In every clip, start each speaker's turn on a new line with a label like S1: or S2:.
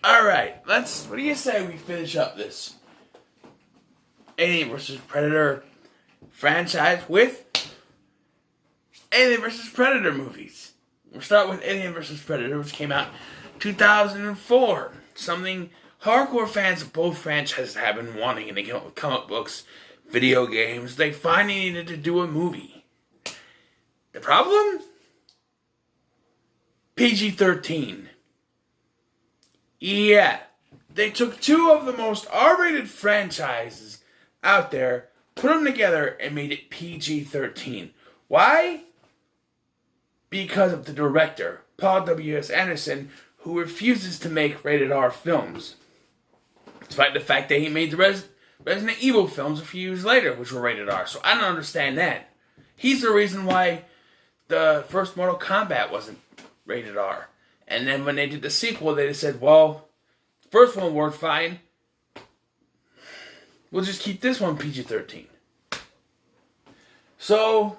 S1: Alright, what do you say we finish up this Alien vs. Predator franchise with Alien vs. Predator movies? We'll start with Alien vs. Predator, which came out 2004. Something hardcore fans of both franchises have been wanting, and they came up with comic books, video games. They finally needed to do a movie. The problem? PG-13. Yeah, they took two of the most R-rated franchises out there, put them together, and made it PG-13. Why? Because of the director, Paul W.S. Anderson, who refuses to make rated R films. Despite the fact that he made the Resident Evil films a few years later, which were rated R. So I don't understand that. He's the reason why the first Mortal Kombat wasn't rated R. And then when they did the sequel, they just said, well, the first one worked fine. We'll just keep this one PG-13. So,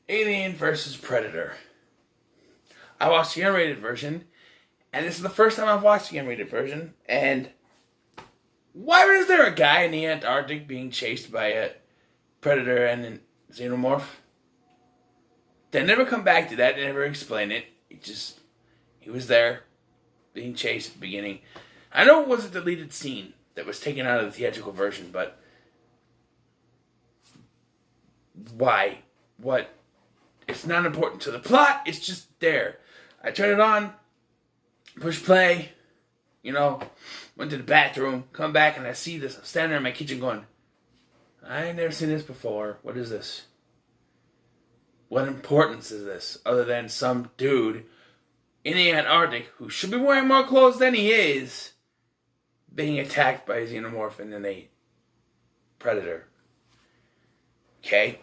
S1: Alien vs. Predator. I watched the unrated version, and this is the first time I've watched the unrated version, and why is there a guy in the Antarctic being chased by a predator and a xenomorph? They never come back to that. They never explain it. He was there, being chased at the beginning. I know it was a deleted scene that was taken out of the theatrical version, but why? What? It's not important to the plot. It's just there. I turn it on, push play, went to the bathroom, come back, and I see this. I'm standing there in my kitchen going, I ain't never seen this before. What is this? What importance is this, other than some dude in the Antarctic who should be wearing more clothes than he is, being attacked by a xenomorph and then a predator? Okay?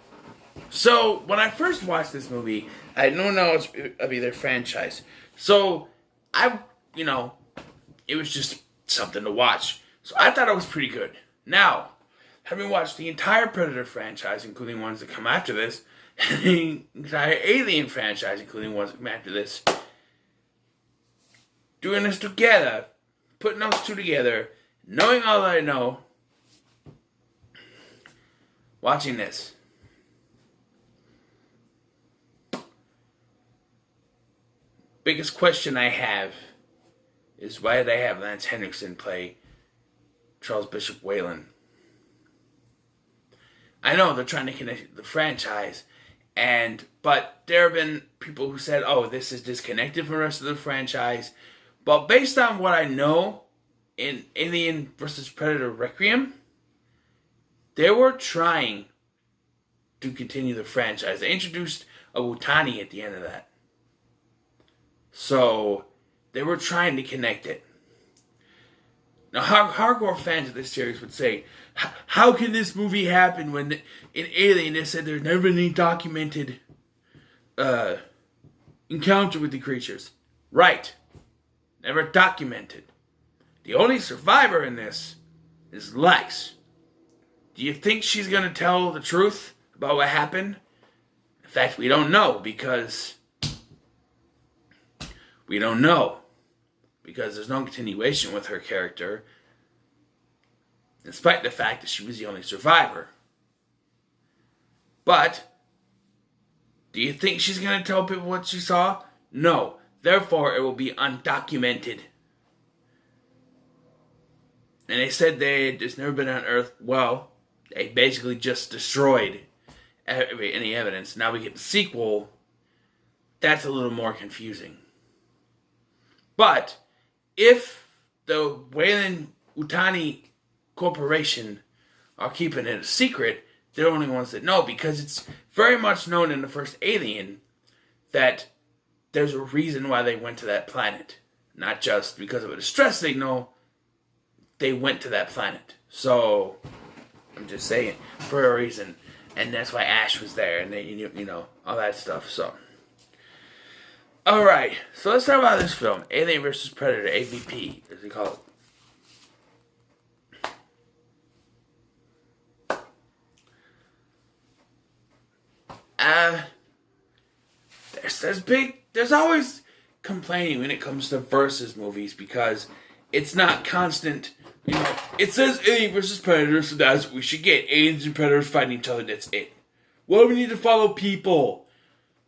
S1: So, when I first watched this movie, I had no knowledge of either franchise. So, it was just something to watch. So, I thought it was pretty good. Now, having watched the entire Predator franchise, including ones that come after this, and the entire Alien franchise, including ones that come after this, doing this together, putting those two together, knowing all that I know, watching this, biggest question I have is, why did they have Lance Henriksen play Charles Bishop Whalen? I know they're trying to connect the franchise, but there have been people who said, oh, this is disconnected from the rest of the franchise. But based on what I know in Alien vs. Predator Requiem, they were trying to continue the franchise. They introduced a Wutani at the end of that. So, they were trying to connect it. Now, hardcore fans of this series would say, how can this movie happen when in Alien they said there's never been any documented encounter with the creatures? Right. Never documented. The only survivor in this is Lex. Do you think she's going to tell the truth about what happened? In fact, we don't know, because there's no continuation with her character, despite the fact that she was the only survivor. But, do you think she's going to tell people what she saw? No. Therefore, it will be undocumented. And they said it's never been on Earth. Well, they basically just destroyed any evidence. Now we get the sequel. That's a little more confusing. But, if the Weyland Yutani Corporation are keeping it a secret, they're the only ones that know, because it's very much known in the first Alien that there's a reason why they went to that planet. Not just because of a distress signal, they went to that planet. So, I'm just saying, for a reason. And that's why Ash was there, and all that stuff, so. Alright, so let's talk about this film, Alien vs. Predator, AVP, as they call it. There's always complaining when it comes to versus movies because it's not constant. You know, it says Alien versus Predator, so that's what we should get. Aliens and Predators fighting each other, that's it. Well, we need to follow people.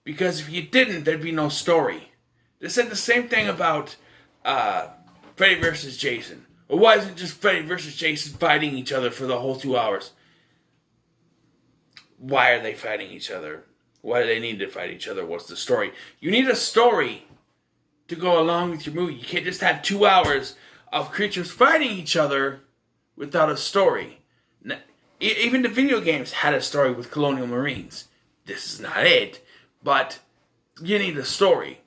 S1: Because if you didn't, there'd be no story. They said the same thing about Freddy versus Jason. Well, why isn't just Freddy versus Jason fighting each other for the whole 2 hours? Why are they fighting each other? Why do they need to fight each other? What's the story? You need a story to go along with your movie. You can't just have 2 hours of creatures fighting each other without a story. Even the video games had a story with Colonial Marines. This is not it, but you need a story.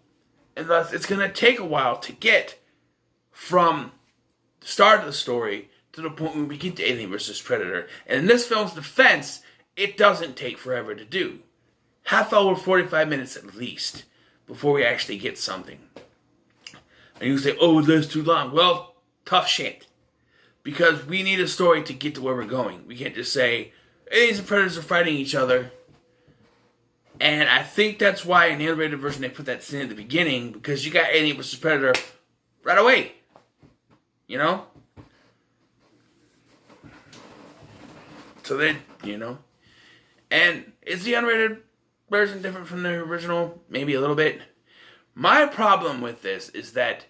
S1: And thus, it's going to take a while to get from the start of the story to the point where we get to Alien vs. Predator. And in this film's defense, it doesn't take forever to do. Half hour, 45 minutes at least, before we actually get something. And you say, oh, that's too long. Well, tough shit. Because we need a story to get to where we're going. We can't just say, aliens and predators are fighting each other. And I think that's why in the animated version they put that scene at the beginning, because you got Alien vs. Predator right away. You know? So then, you know. And is the animated version different from the original? Maybe a little bit. My problem with this is that,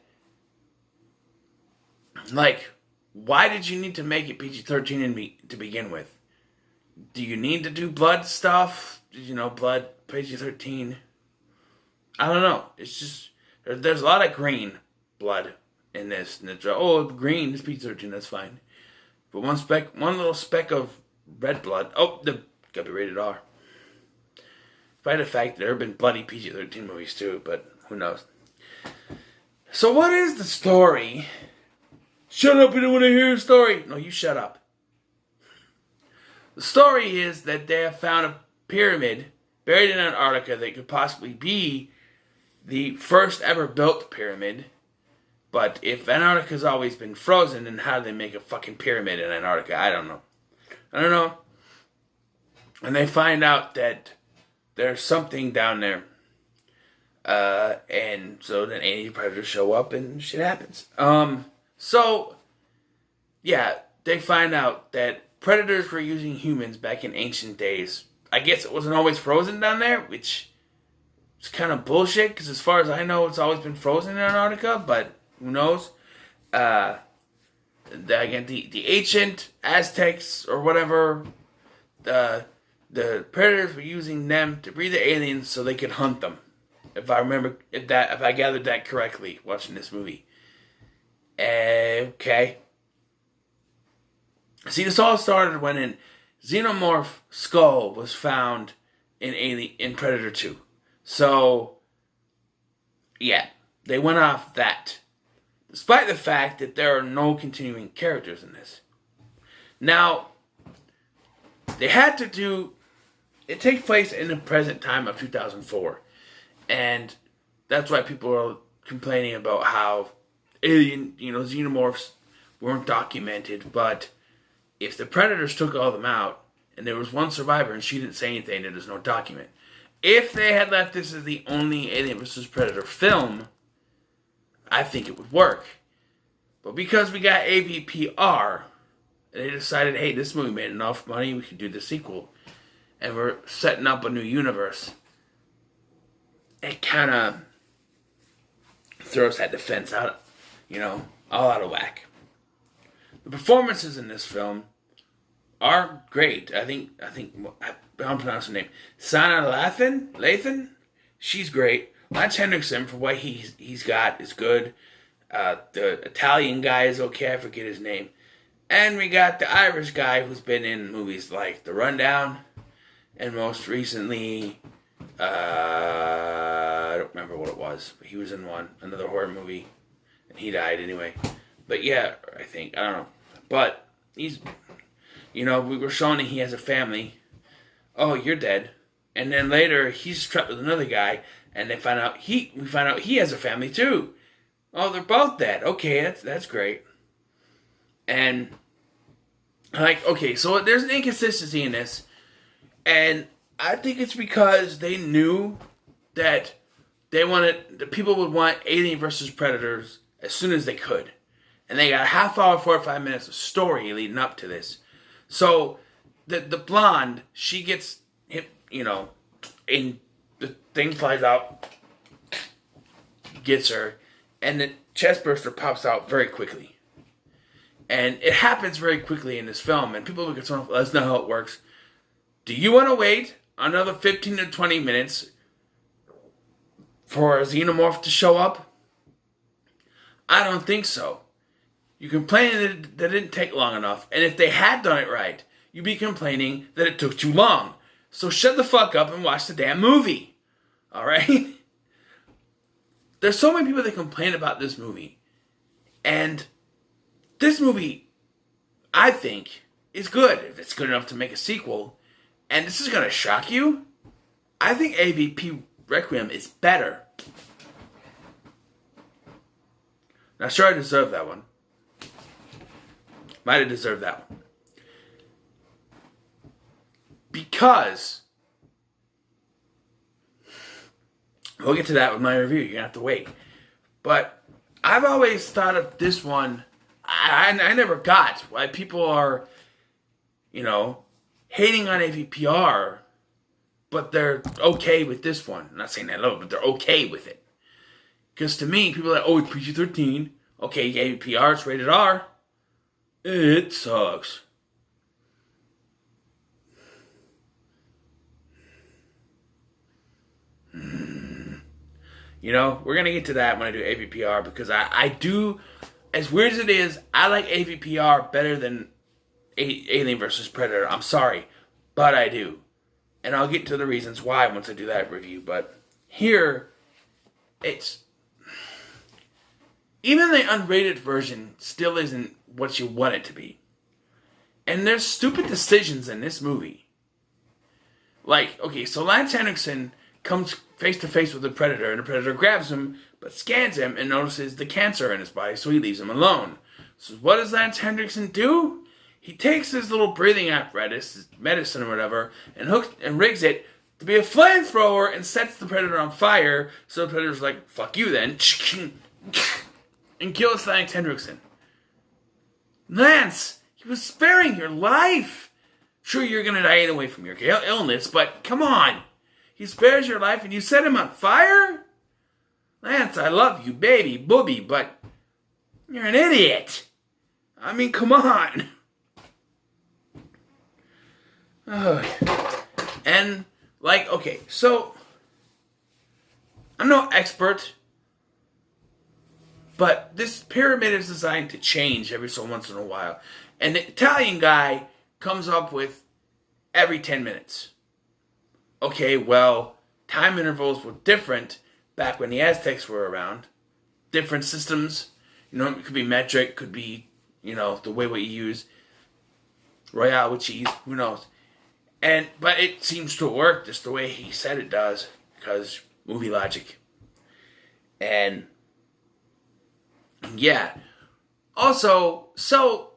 S1: like, why did you need to make it PG-13 to begin with? Do you need to do blood stuff? You know, blood, PG-13? I don't know. It's just, there's a lot of green blood in this. And it's, oh, green is PG-13, that's fine. But one little speck of red blood, oh, the gotta be rated R. Despite the fact that there have been bloody PG-13 movies too, but who knows. So what is the story? Shut up, I don't want to hear a story. No, you shut up. The story is that they have found a pyramid buried in Antarctica that could possibly be the first ever built pyramid. But if Antarctica's always been frozen, then how do they make a fucking pyramid in Antarctica? I don't know. And they find out that there's something down there. And so then alien predators show up and shit happens. So, yeah, they find out that predators were using humans back in ancient days. I guess it wasn't always frozen down there, which is kind of bullshit, because as far as I know, it's always been frozen in Antarctica, but who knows? Again, the ancient Aztecs or whatever, the predators were using them to breed the aliens so they could hunt them. If I gathered that correctly, watching this movie. Okay. See, this all started when a xenomorph skull was found in Predator 2. So, yeah, they went off that. Despite the fact that there are no continuing characters in this. Now, they had to do... It takes place in the present time of 2004. And that's why people are complaining about how xenomorphs weren't documented. But if the predators took all of them out, and there was one survivor and she didn't say anything, then there's no document. If they had left this as the only Alien vs. Predator film, I think it would work. But because we got AVPR, they decided, hey, this movie made enough money, we could do the sequel. And we're setting up a new universe. It kind of throws that defense out, all out of whack. The performances in this film are great. I think I don't pronounce her name. Sana Lathan? She's great. Lance Henriksen, for what he's got, is good. The Italian guy is okay, I forget his name. And we got the Irish guy who's been in movies like The Rundown, and most recently, I don't remember what it was, but he was in another horror movie, and he died anyway. But yeah, I don't know. But he's, we were shown that he has a family. Oh, you're dead. And then later, he's trapped with another guy, and we find out he has a family too. Oh, they're both dead. Okay, that's great. And, okay, so there's an inconsistency in this. And I think it's because they knew that the people would want Alien versus Predators as soon as they could. And they got a half hour, 45 minutes of story leading up to this. So the blonde, she gets hit, and the thing flies out, gets her, and the chest burster pops out very quickly. And it happens very quickly in this film, and people look at someone, that's not how it works. Do you want to wait another 15 to 20 minutes for a xenomorph to show up? I don't think so. You complain that it didn't take long enough, and if they had done it right, you'd be complaining that it took too long. So shut the fuck up and watch the damn movie. Alright? There's so many people that complain about this movie. And this movie, I think, is good. If it's good enough to make a sequel. And this is going to shock you. I think AVP Requiem is better. Now, sure, I deserve that one. Might have deserved that one. Because we'll get to that with my review. You're going to have to wait. But I've always thought of this one. I never got why people are, hating on AVPR, but they're okay with this one. I'm not saying they love it, but they're okay with it. Because to me, people are like, oh, it's PG-13. Okay, AVPR, it's rated R. It sucks. We're going to get to that when I do AVPR, because I do, as weird as it is, I like AVPR better than Alien vs. Predator. I'm sorry, but I do. And I'll get to the reasons why once I do that review. But here, it's... Even the unrated version still isn't what you want it to be. And there's stupid decisions in this movie. Like, okay, so Lance Henriksen comes face to face with the Predator, and the Predator grabs him, but scans him and notices the cancer in his body, so he leaves him alone. So what does Lance Henriksen do? He takes his little breathing apparatus, his medicine or whatever, and rigs it to be a flamethrower and sets the Predator on fire, so the Predator's like, fuck you then, and kills Lance Henriksen. Lance, he was sparing your life. Sure, you're going to die anyway from your illness, but come on. He spares your life and you set him on fire? Lance, I love you, baby, booby, but you're an idiot. I mean, come on. And, okay, so I'm no expert, but this pyramid is designed to change every so once in a while. And the Italian guy comes up with every 10 minutes. Okay, well, time intervals were different back when the Aztecs were around. Different systems. It could be metric, could be, the way what you use. Royale with cheese, who knows. But it seems to work just the way he said it does, because movie logic. And yeah. Also, so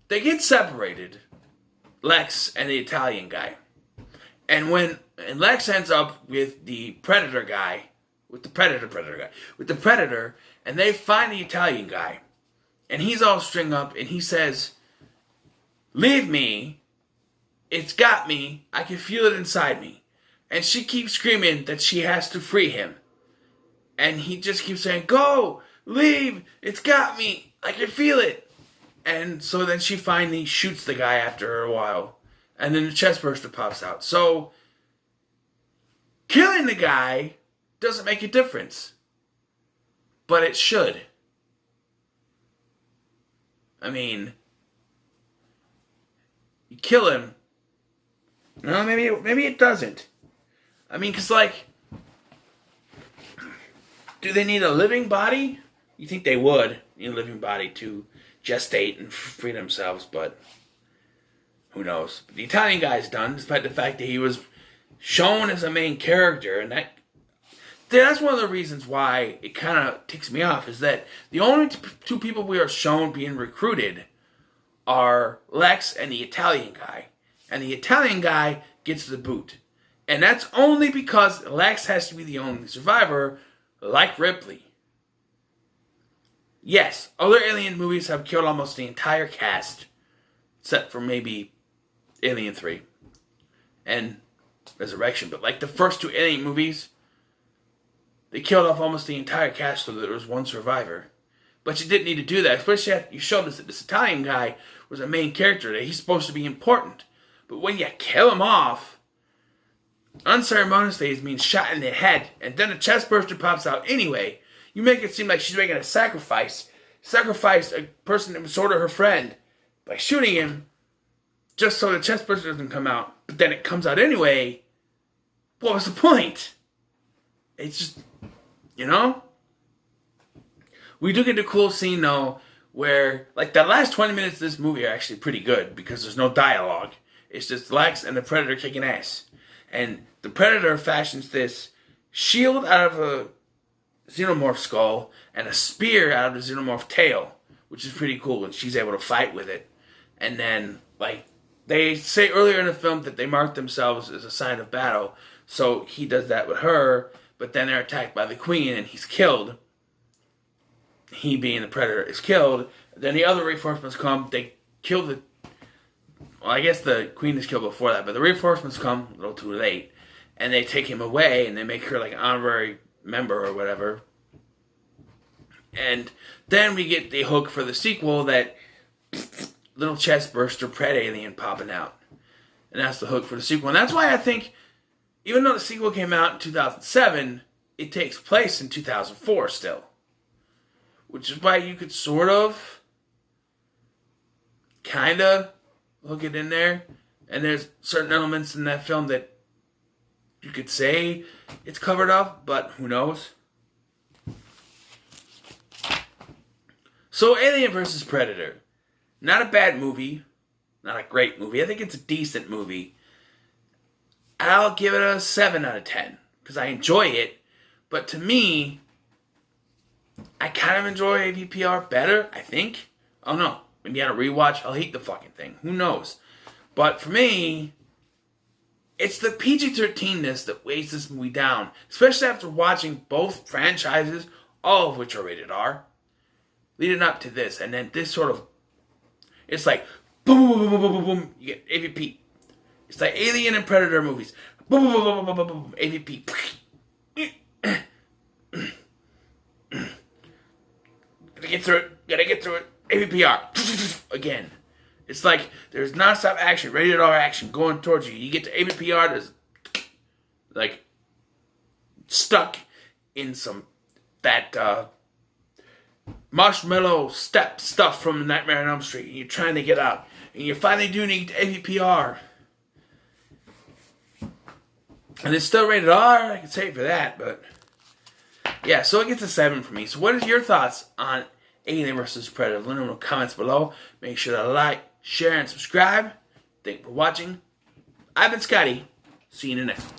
S1: they get separated, Lex and the Italian guy. And Lex ends up with the Predator guy, with the Predator, and they find the Italian guy. And he's all string up, and he says, leave me, it's got me, I can feel it inside me. And she keeps screaming that she has to free him. And he just keeps saying, go, leave, it's got me, I can feel it. And so then she finally shoots the guy after a while. And then the chest burster pops out. So, killing the guy doesn't make a difference. But it should. I mean, you kill him. No, maybe it doesn't. I mean, because, do they need a living body? You think they would need a living body to gestate and free themselves, but who knows? But the Italian guy's done, despite the fact that he was shown as a main character, and that's one of the reasons why it kind of ticks me off, is that the only two people we are shown being recruited are Lex and the Italian guy. And the Italian guy gets the boot. And that's only because Lex has to be the only survivor, like Ripley. Yes, other Alien movies have killed almost the entire cast, except for maybe Alien 3 and Resurrection. But like the first two Alien movies, they killed off almost the entire cast so that there was one survivor. But you didn't need to do that, especially after you showed us that this Italian guy was a main character, that he's supposed to be important. But when you kill him off, unceremoniously, he's being shot in the head, and then a chest burster pops out anyway. You make it seem like she's making a sacrifice. Sacrifice a person that was sort of her friend by shooting him just so the chest burster doesn't come out. But then it comes out anyway. What was the point? It's just, you know? We do get a cool scene, though, where, like, the last 20 minutes of this movie are actually pretty good because there's no dialogue. It's just Lex and the Predator kicking ass. And the Predator fashions this shield out of a xenomorph skull and a spear out of the xenomorph tail, which is pretty cool, and she's able to fight with it. And then, like, they say earlier in the film that they mark themselves as a sign of battle, so he does that with her, but then they're attacked by the Queen and he's killed. He, being the Predator, is killed. Then the other reinforcements come. They kill the... Well, I guess the Queen is killed before that, but the reinforcements come a little too late. And they take him away, and they make her like an honorary member or whatever. And then we get the hook for the sequel, that little chest burster Pred alien popping out. And that's the hook for the sequel. And that's why I think, even though the sequel came out in 2007, it takes place in 2004 still. Which is why you could sort of, kind of, hook it in there. And there's certain elements in that film that you could say it's covered up, but who knows? So, Alien vs. Predator. Not a bad movie. Not a great movie. I think it's a decent movie. I'll give it a 7 out of 10. Because I enjoy it. But to me, I kind of enjoy AVPR better, I think. I don't know. Maybe on a rewatch, I'll hate the fucking thing. Who knows? But for me, it's the PG-13-ness that weighs this movie down. Especially after watching both franchises, all of which are rated R, leading up to this. And then this sort of, it's like, boom, boom, boom, boom, boom, boom, you get AVP. It's like Alien and Predator movies. Boom, boom, boom, boom, boom, boom, boom, AVP. Gotta get through it. AVPR. Again. It's like there's non-stop action, rated R action going towards you. You get to AVPR, there's like stuck in some that marshmallow step stuff from Nightmare on Elm Street, and you're trying to get out, and you finally do need AVPR. And it's still rated R, I can say for that, but yeah, so it gets a 7 for me. So what is your thoughts on Alien vs. Predator? Let me know in the comments below. Make sure to like, share, and subscribe. Thank you for watching. I've been Scotty. See you in the next one.